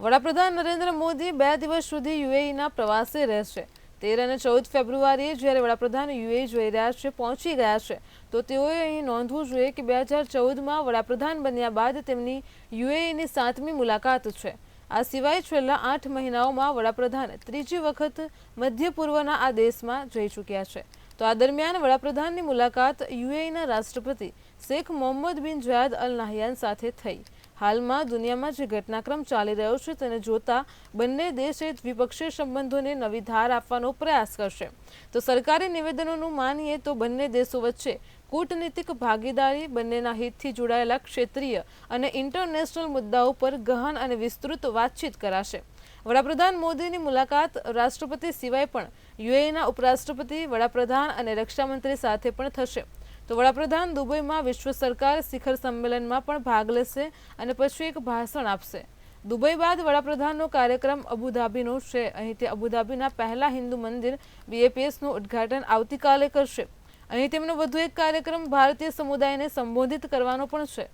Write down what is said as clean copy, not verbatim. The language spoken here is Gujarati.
વડાપ્રધાન નરેન્દ્ર મોદી 2 દિવસ સુધી યુએઈના પ્રવાસે રહેશે। 13 અને 14 ફેબ્રુઆરીએ જ્યારે વડાપ્રધાન યુએઈ જઈ રહ્યા છે, પહોંચી ગયા છે, તો તેઓએ અહીં નોંધવું જોઈએ કે 2014માં વડાપ્રધાન બન્યા બાદ તેમની યુએઈની 7મી મુલાકાત છે। આ સિવાય છેલ્લા 8 મહિનાઓમાં વડાપ્રધાન ત્રીજી વખત મધ્ય પૂર્વના આ દેશમાં જઈ ચૂક્યા છે। તો આ દરમિયાન વડાપ્રધાનની મુલાકાત યુએઈના રાષ્ટ્રપતિ શેખ મોહમ્મદ બિન જાયદ અલ નાહયાન સાથે થઈ। હાલમાં દુનિયામાં જે ઘટનાક્રમ ચાલી રહ્યો છે તેને જોતા બંને દેશે દ્વિપક્ષીય સંબંધોને નવી ધાર આપવાનો પ્રયાસ કરશે। તો સરકારી નિવેદનોનું માનીએ તો બંને દેશો વચ્ચે કૂટનીતિક ભાગીદારી, બંનેના હિતથી જોડાયેલા ક્ષેત્રીય અને ઇન્ટરનેશનલ મુદ્દાઓ પર ગહન અને વિસ્તૃત વાતચીત કરાશે। વડાપ્રધાન મોદીની મુલાકાત રાષ્ટ્રપતિ સિવાય પણ યુએઈના ઉપરાષ્ટ્રપતિ, વડાપ્રધાન અને રક્ષામંત્રી સાથે પણ થશે। તો વડાપ્રધાન દુબઈમાં વિશ્વ સરકાર શિખર સંમેલનમાં પણ ભાગ લેશે અને પછી એક ભાષણ આપશે। દુબઈ બાદ વડાપ્રધાનનો કાર્યક્રમ અબુધાબીનો છે। અહીંથી અબુધાબીના પહેલા હિન્દુ મંદિર BAPSનું ઉદ્ઘાટન આવતીકાલે કરશે। અહીં તેમનો વધુ એક કાર્યક્રમ ભારતીય સમુદાયને સંબોધિત કરવાનો પણ છે।